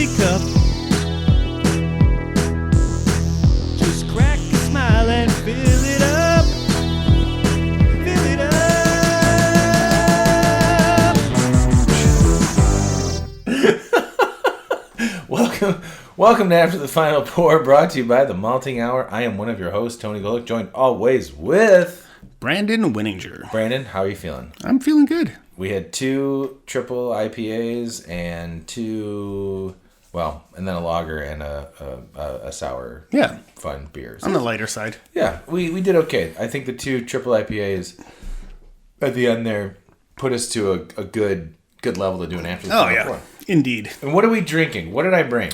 empty cup. Just crack a smile and fill it up. Fill it up. Welcome to After the Final Pour, brought to you by the Malting Hour. I am one of your hosts, Tony Golick, joined always with Brandon Winninger. Brandon. How are you feeling? I'm feeling good. We had 2 triple IPAs and and then a lager and a sour, fun beers. On the lighter side. Yeah, we did okay. I think the 2 triple IPAs at the end there put us to a good level to do an After the Final Pour. Indeed. And what are we drinking? What did I bring?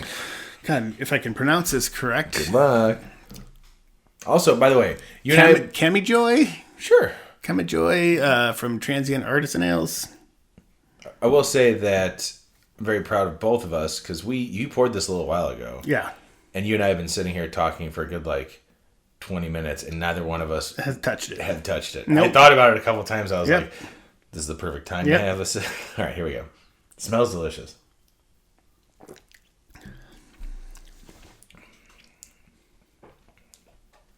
God, if I can pronounce this correct. Good luck. Also, by the way, Camijoy? Sure. Camijoy from Transient Artisan Ales. I will say that I'm very proud of both of us because you poured this a little while ago. Yeah. And you and I have been sitting here talking for a good 20 minutes, and neither one of us has touched it. Nope. I thought about it a couple of times. I was like, this is the perfect time to Yep. have this. All right, here we go. It smells delicious.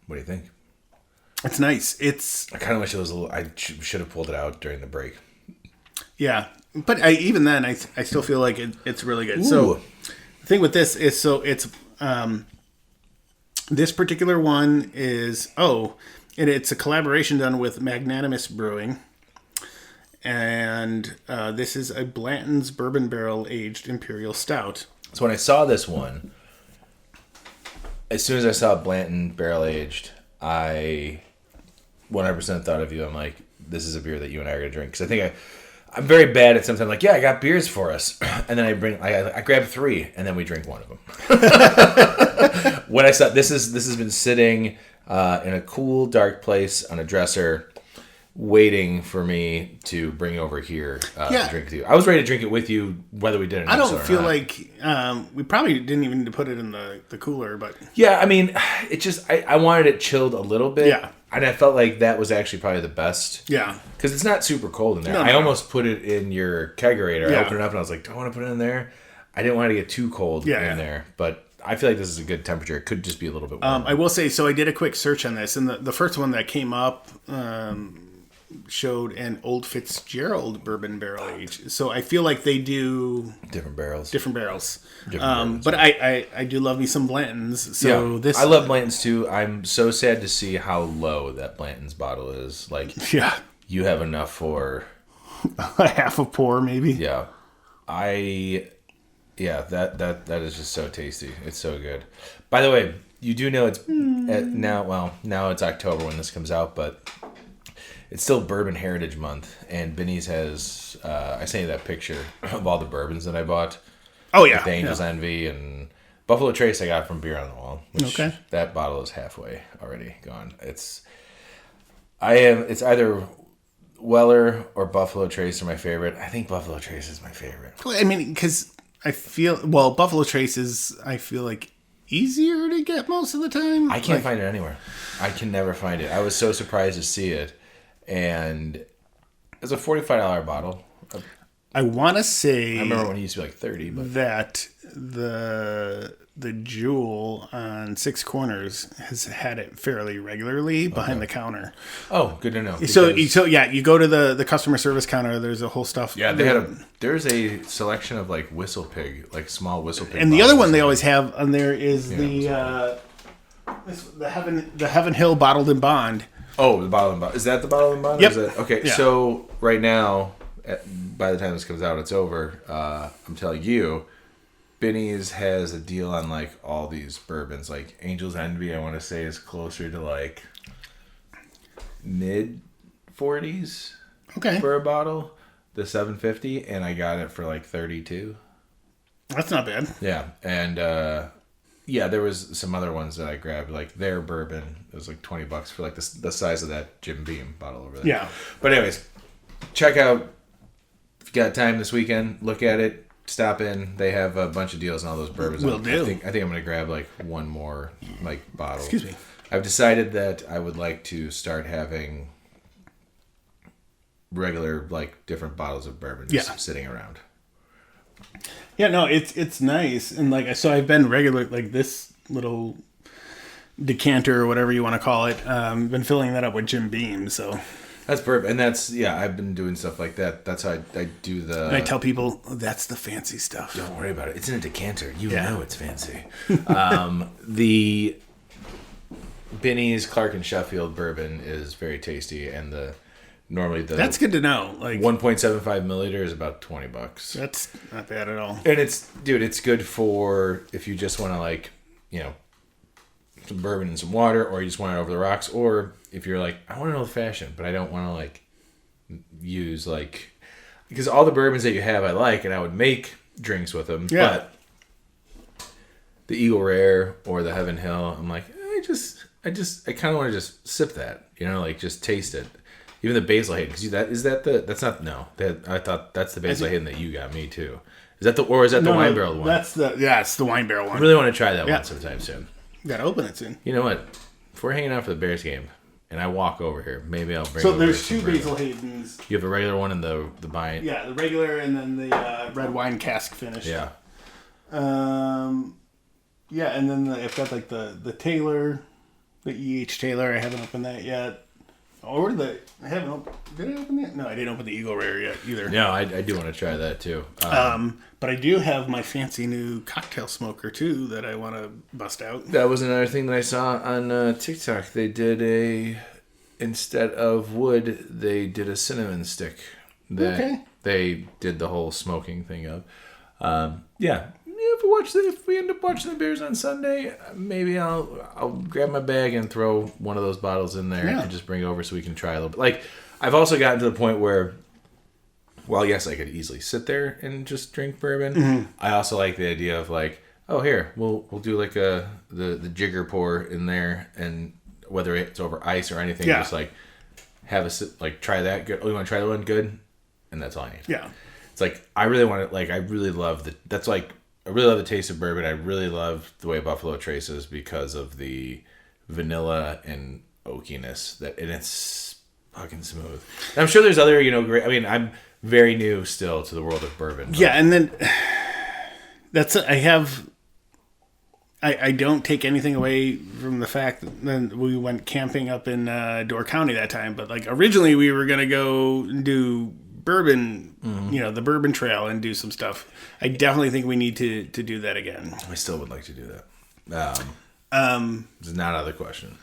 What do you think? It's nice. I kind of wish it was a little. I should have pulled it out during the break. Yeah, but even then, I still feel like it's really good. Ooh. So the thing with this is, this particular one is and it's a collaboration done with Magnanimous Brewing, and this is a Blanton's Bourbon Barrel Aged Imperial Stout. So when I saw this one, as soon as I saw Blanton Barrel Aged, I 100% thought of you. I'm like, this is a beer that you and I are going to drink. Because I think I'm very bad at sometimes I got beers for us. And then I grab 3 and then we drink one of them. When I saw this has been sitting in a cool, dark place on a dresser, waiting for me to bring over here to drink with you. I was ready to drink it with you, whether we did it. I don't feel like we probably didn't even need to put it in the cooler, but yeah, I mean, it just I wanted it chilled a little bit. Yeah. And I felt like that was actually probably the best. Yeah. Because it's not super cold in there. No. I almost put it in your kegerator. Yeah. I opened it up and I was like, do I want to put it in there? I didn't want it to get too cold in there. But I feel like this is a good temperature. It could just be a little bit warmer. I will say, so I did a quick search on this, and the first one that came up showed an Old Fitzgerald Bourbon Barrel Age. So I feel like they do different barrels. But I do love me some Blantons. So I love Blantons too. I'm so sad to see how low that Blanton's bottle is. You have enough for a half a pour, maybe. Yeah, that is just so tasty. It's so good. By the way, you do know it's now it's October when this comes out, but it's still Bourbon Heritage Month, and Benny's has I sent you that picture of all the bourbons that I bought. Oh yeah, with Angel's Envy and Buffalo Trace I got from Beer on the Wall. Which that bottle is halfway already gone. It's either Weller or Buffalo Trace are my favorite. I think Buffalo Trace is my favorite. Well, I mean, because Buffalo Trace is, I feel like, easier to get most of the time. I can't find it anywhere. I can never find it. I was so surprised to see it. And it's a $45 bottle. I want to say... I remember when it used to be 30 but that the Jewel on Six Corners has had it fairly regularly behind the counter. Oh, good to know. So you go to the customer service counter. There's a whole stuff. Yeah, there's a selection of Whistle Pig, small Whistle Pig. And the other one they always have on there is the Heaven Hill Bottled in Bond. Oh, the Bottled in Bond. Is that the Bottled in Bond? Yep. Okay, yeah. So right now, by the time this comes out, it's over. I'm telling you, Benny's has a deal on all these bourbons. Angel's Envy, I want to say, is closer to mid 40s. Okay. For a bottle, the 750, and I got it for 32. That's not bad. Yeah, and there was some other ones that I grabbed, their bourbon. It was $20 for the size of that Jim Beam bottle over there. Yeah. But anyways, check out. If you got time this weekend, look at it. Stop in. They have a bunch of deals on all those bourbons. Will do. I think I'm gonna grab one more bottle. Excuse me. I've decided that I would like to start having regular different bottles of bourbon just sitting around. Yeah, no, it's nice, and like so I've been regular like this little decanter or whatever you want to call it. Been filling that up with Jim Beam, so That's perfect. And that's, yeah, I've been doing stuff like that. That's how I do the... and I tell people that's the fancy stuff. Don't worry about it. It's in a decanter. You Yeah. know it's fancy. The Binny's Clark and Sheffield bourbon is very tasty, and normally the That's good to know. Like 1.75 milliliter is about $20. that's not bad at all. And it's good for if you just want to, like, you know, some bourbon and some water, or you just want it over the rocks, or if you're like, I want an old fashioned, but I don't want to like use like, because all the bourbons that you have I like, and I would make drinks with them. Yeah. But the Eagle Rare or the Heaven Hill, I'm like, I kind of want to just sip that, you know, like just taste it. Even the Basil Hayden, because I thought that's the Basil Hayden that you got me too. Is that the wine barrel one? It's the wine barrel one. I really want to try that Yeah. one sometime soon. Gotta open it soon. You know what? If we're hanging out for the Bears game, and I walk over here, maybe I'll bring. So over there's some two bourbon. Basil Haydens. You have a regular one and the buying. Yeah, the regular and then the red wine cask finish. Yeah. Yeah, and then I've got like the Taylor, the E.H. Taylor. I haven't opened that yet. Or did I open that? No, I didn't open the Eagle Rare yet either. No, I do want to try that too. But I do have my fancy new cocktail smoker too that I want to bust out. That was another thing that I saw on TikTok. They did instead of wood, they did a cinnamon stick that they did the whole smoking thing of. Yeah. If we end up watching the Bears on Sunday, maybe I'll grab my bag and throw one of those bottles in there and just bring it over so we can try a little bit. Like, I've also gotten to the point where, well, yes, I could easily sit there and just drink bourbon. Mm-hmm. I also like the idea of like, oh, here, we'll do like the jigger pour in there, and whether it's over ice or anything, just like have a sip, like try that. Good. Oh, you want to try that one? Good. And that's all I need. Yeah. It's like, I really want to, like, I really love I really love the taste of bourbon. I really love the way Buffalo Trace is because of the vanilla and oakiness and it's fucking smooth. And I'm sure there's other, great. I mean, I'm very new still to the world of bourbon. But. Yeah, and then I don't take anything away from the fact that then we went camping up in Door County that time, but like originally we were gonna go do bourbon, the bourbon trail and do some stuff. I definitely think we need to do that again. I still would like to do that. It's not out of the question.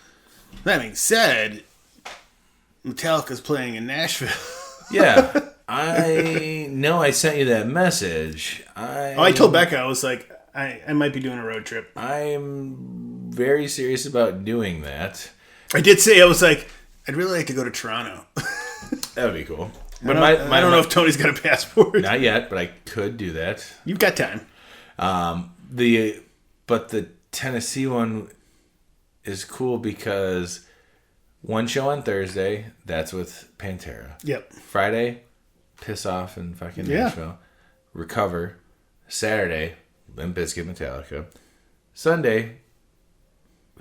That being said, Metallica's playing in Nashville. Yeah, I know I sent you that message. I told Becca, I was like, I might be doing a road trip. I'm very serious about doing that. I did say, I was like, I'd really like to go to Toronto. That would be cool. But I don't know if Tony's got a passport. Not yet, but I could do that. You've got time. But the Tennessee one is cool because one show on Thursday, that's with Pantera. Yep. Friday, piss off in fucking Nashville. Recover. Saturday, Limp Bizkit, Metallica. Sunday,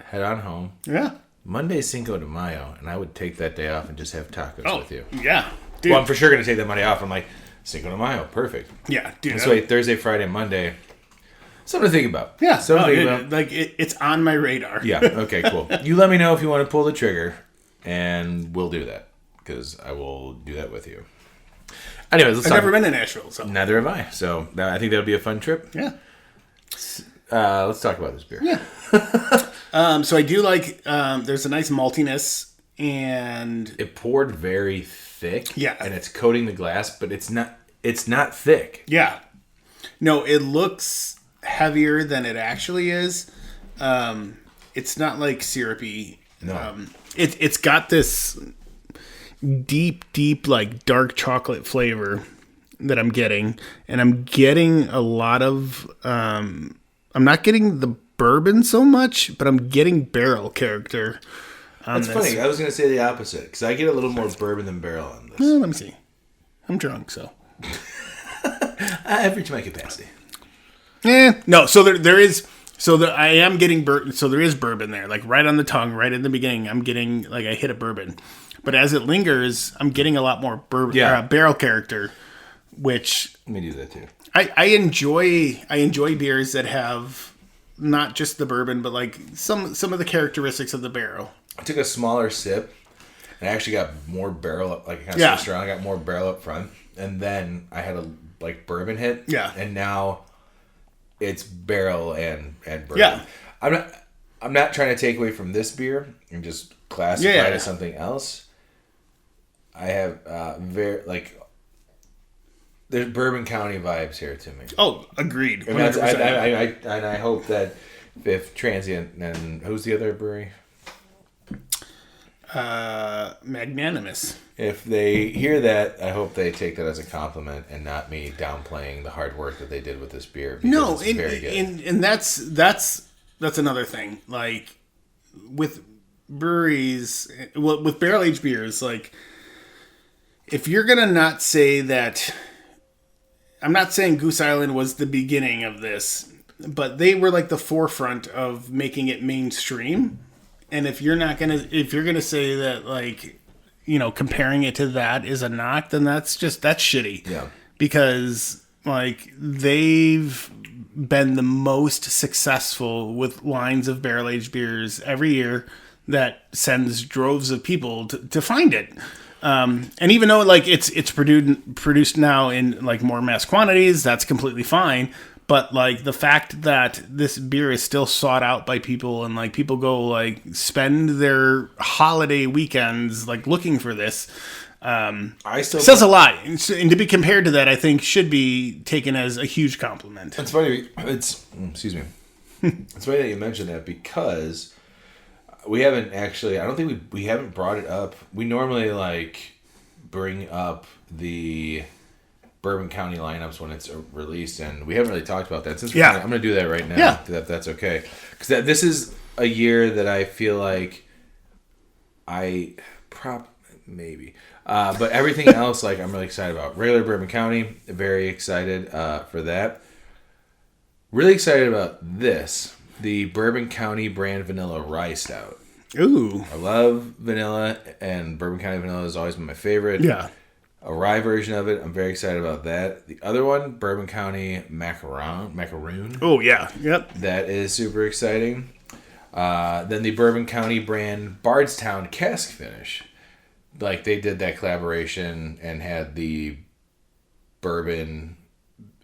head on home. Yeah. Monday, Cinco de Mayo, and I would take that day off and just have tacos with you. Yeah. Dude. Well, I'm for sure going to take that Monday off. I'm like, Cinco de Mayo, perfect. Yeah, dude. This way, Thursday, Friday, Monday, something to think about. Yeah. Something to think about. Like, it's on my radar. Yeah, okay, cool. You let me know if you want to pull the trigger, and we'll do that, because I will do that with you. Anyways, I've never been to Nashville, so. Neither have I. So I think that would be a fun trip. Yeah. Let's talk about this beer. Yeah. So I do like, there's a nice maltiness, and It poured very thick. Yeah. And it's coating the glass, but it's not thick. yeah. No, it looks heavier than it actually is. It's not like syrupy. No. It's got this deep, like dark chocolate flavor that I'm getting, and I'm getting a lot of. I'm not getting the bourbon so much, but I'm getting barrel character. That's funny. I was going to say the opposite, because I get a little more bourbon than barrel on this. Well, let me see. I'm drunk, so. I've reached my capacity. No. So there is. So I am getting bourbon. So there is bourbon there, like right on the tongue, right in the beginning. I'm getting like I hit a bourbon, but as it lingers, I'm getting a lot more bourbon, barrel character, which Let me do that too. I enjoy beers that have not just the bourbon, but like some of the characteristics of the barrel. I took a smaller sip, and I actually got more barrel up. Like, kind of switched around. I got more barrel up front, and then I had a like bourbon hit. Yeah. And now it's barrel and bourbon. Yeah. I'm not trying to take away from this beer and just classify it as something else. I have there's Bourbon County vibes here to me. Oh, agreed. And I hope that if Transient and who's the other brewery? Magnanimous. If they hear that, I hope they take that as a compliment and not me downplaying the hard work that they did with this beer. No, it's very good. and that's another thing. Like with breweries, well, with barrel aged beers, like if you're gonna not say that, I'm not saying Goose Island was the beginning of this, but they were like the forefront of making it mainstream. And if you're gonna say that, like, you know, comparing it to that is a knock, then that's shitty. Yeah. Because like they've been the most successful with lines of barrel aged beers every year that sends droves of people to find it. And even though like it's produced now in like more mass quantities, that's completely fine. But like the fact that this beer is still sought out by people, and like people go like spend their holiday weekends like looking for this, I still says a lot. And to be compared to that, I think should be taken as a huge compliment. It's funny. Excuse me. It's funny that you mentioned that because we haven't actually. I don't think we haven't brought it up. We normally like bring up the Bourbon County lineups when it's released, and we haven't really talked about that. Since I'm going to do that right now. Yeah. If that's okay, because this is a year that I feel like maybe. But everything else, like, I'm really excited about. Regular Bourbon County, very excited for that. Really excited about this, the Bourbon County brand vanilla rye stout. Ooh. I love vanilla, and Bourbon County vanilla has always been my favorite. Yeah. A rye version of it, I'm very excited about that. The other one, Bourbon County macaroon. Oh, yeah. Yep. That is super exciting. Then the Bourbon County brand Bardstown cask finish. Like, they did that collaboration and had the bourbon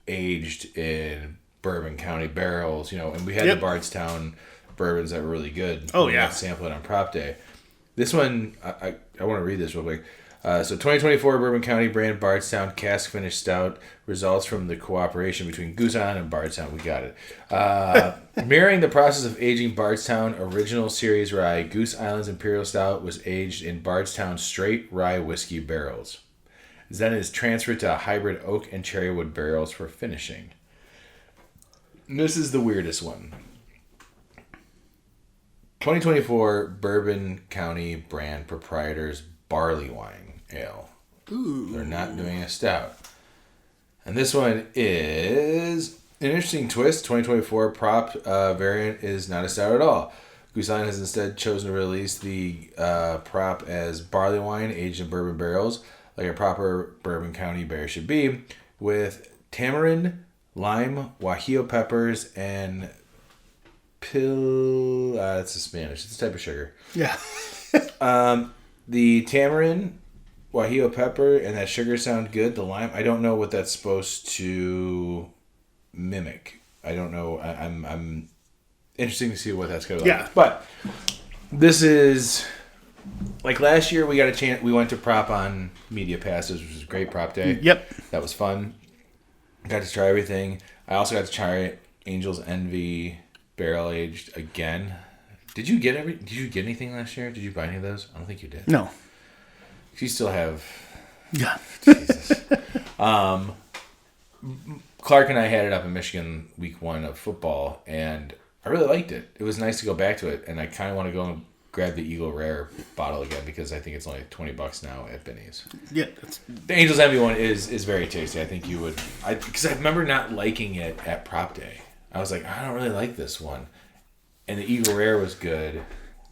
aged in Bourbon County barrels, you know, and we had the Bardstown bourbons that were really good. Oh, we yeah. got sampled on prop day. This one, I want to read this real quick. So 2024 Bourbon County brand Bardstown cask finish stout results from the cooperation between Goose Island and Bardstown. We got it. Mirroring the process of aging Bardstown original series rye, Goose Island's Imperial Stout was aged in Bardstown straight rye whiskey barrels. Then is transferred to hybrid oak and cherrywood barrels for finishing. And this is the weirdest one. 2024 Bourbon County brand proprietors barley wine ale. Ooh. They're not doing a stout. And this one is an interesting twist. 2024 prop variant is not a stout at all. Goose Island has instead chosen to release the prop as barley wine aged in bourbon barrels, like a proper Bourbon County bear should be, with tamarind, lime, guajillo peppers, and that's a Spanish. It's a type of sugar. Yeah. The tamarind, guajillo pepper, and that sugar sound good. The lime, I don't know what that's supposed to mimic. I don't know. I'm interesting to see what that's gonna look like. Yeah. But this is like last year. We got a chance. We went to prop on Media Passes, which was a great prop day. Yep. That was fun. Got to try everything. I also got to try Angel's Envy barrel aged again. Did you get anything last year? Did you buy any of those? I don't think you did. No. You still have. Yeah. Jesus. Clark and I had it up in Michigan week 1 of football, and I really liked it. It was nice to go back to it, and I kind of want to go and grab the Eagle Rare bottle again because I think it's only $20 now at Benny's. Yeah. The Angel's Envy one is very tasty. I think you would. Because I remember not liking it at prop day. I was like, I don't really like this one. And the Eagle Rare was good.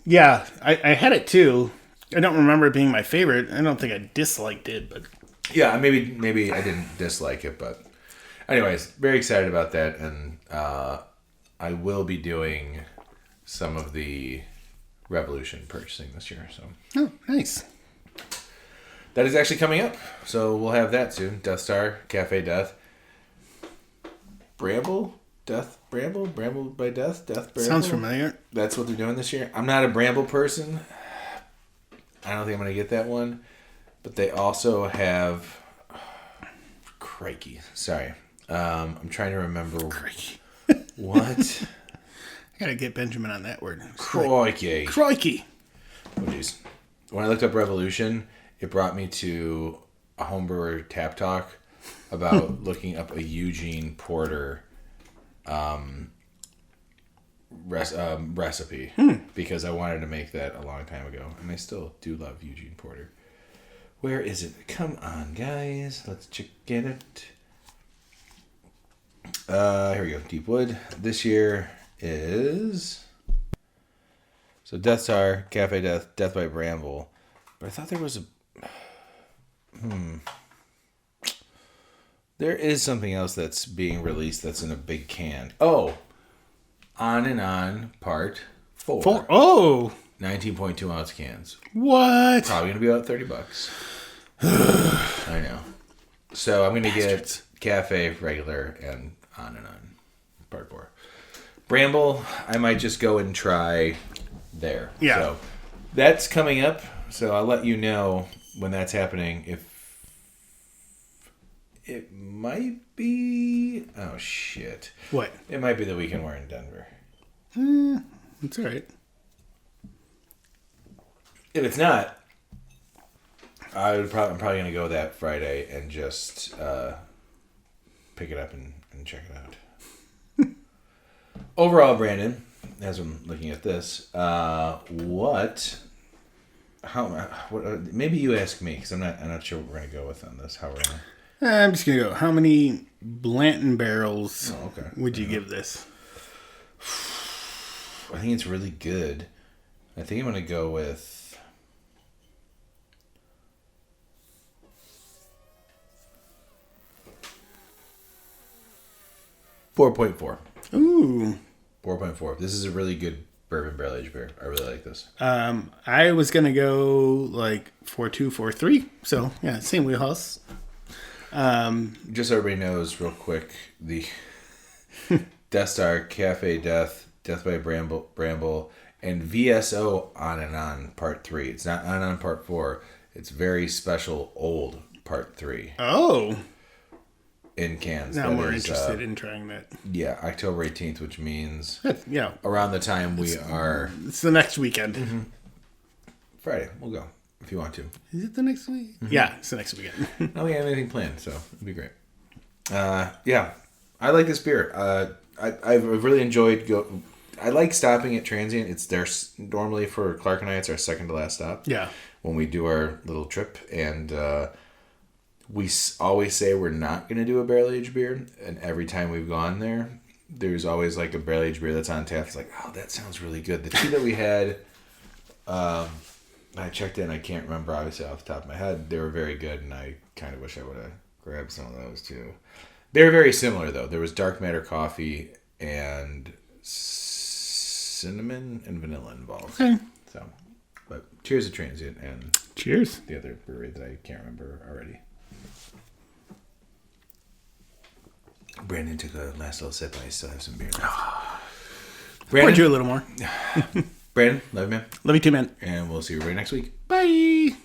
Yeah, I had it too. I don't remember it being my favorite. I don't think I disliked it, but Yeah, maybe I didn't dislike it, but anyways, very excited about that, and I will be doing some of the Revolution purchasing this year. So Oh, nice. that is actually coming up. So we'll have that soon. Death Star, Cafe Death, Bramble by Death, Bramble. Sounds familiar. That's what they're doing this year. I'm not a Bramble person. I don't think I'm gonna get that one. But they also have crikey. Sorry. I'm trying to remember what. I gotta get Benjamin on that word. Crikey. Crikey. Oh, jeez. When I looked up Revolution, it brought me to a homebrewer tap talk about looking up a Eugene Porter recipe because I wanted to make that a long time ago, and I still do love Eugene Porter. Where is it? Come on, guys. Let's check it. Here we go. Deep Wood. This year is... So Death Star, Cafe Death, Death by Bramble. But I thought there was a... There is something else that's being released that's in a big can. Oh! On and On Part 4. Oh! 19.2 ounce cans. What? Probably going to be about $30. I know. So I'm going to get Cafe, regular, and On Part 4. Bramble, I might just go and try there. Yeah. So that's coming up. So I'll let you know when that's happening. If it might be... Oh, shit. What? It might be the weekend we're in Denver. It's all right. If it's not, I'm probably going to go that Friday and just pick it up and check it out. Overall, Brandon, as I'm looking at this, maybe you ask me, because I'm not sure what we're going to go with on this. How we're going to... I'm just gonna go. How many Blanton barrels okay. would you give this? I think it's really good. I think I'm going to go with... $4.4. Ooh. 4.4. This is a really good bourbon barrel aged beer. I really like this. I was gonna go like 4.2, 4.3. So yeah, same wheelhouse. Just so everybody knows, real quick, the Death Star, Cafe Death, Death by Bramble, and VSO On and On Part 3. It's not On and On Part 4. It's very special old Part 3 Oh. in cans. Now That we're is, interested in trying that. Yeah, October 18th, which means Yeah. around the time we are... It's the next weekend. Mm-hmm. Friday. We'll go if you want to. Is it the next week? Yeah, it's the next weekend. I don't think I have anything planned, so it'll be great. Yeah, I like this beer. I've really enjoyed I like stopping at Transient. It's there normally for Clark and I. It's our second to last stop. Yeah. When we do our little trip, and we always say we're not going to do a barrel aged beer, and every time we've gone there, there's always like a barrel aged beer that's on tap. It's like, oh, that sounds really good. The two that we had, I checked in. I can't remember obviously off the top of my head. They were very good, and I kind of wish I would have grabbed some of those too. They're very similar though. There was dark matter coffee and cinnamon and vanilla involved. Okay. So, but cheers to Transient and Cheers. the other brewery that I can't remember already. Brandon took a last little sip. I still have some beer left. Poured you a little more. Brandon, love you, man. Love you too, man. And we'll see you everybody next week. Bye.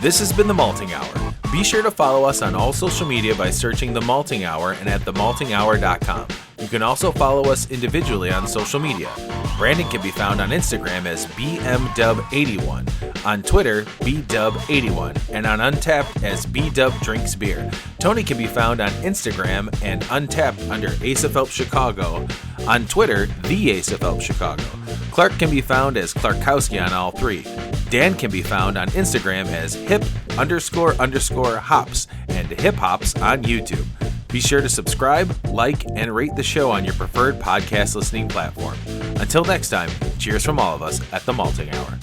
This has been The Malting Hour. Be sure to follow us on all social media by searching The Malting Hour and at themaltinghour.com. You can also follow us individually on social media. Brandon can be found on Instagram as BMDub81, on Twitter, BDub81, and on Untapped as BDubDrinksBeer. Tony can be found on Instagram and Untapped under Ace of Help Chicago, on Twitter, The Ace of Help Chicago. Clark can be found as Clarkowski on all three. Dan can be found on Instagram as hip__hops and hip hops on YouTube. Be sure to subscribe, like, and rate the show on your preferred podcast listening platform. Until next time, cheers from all of us at The Malting Hour.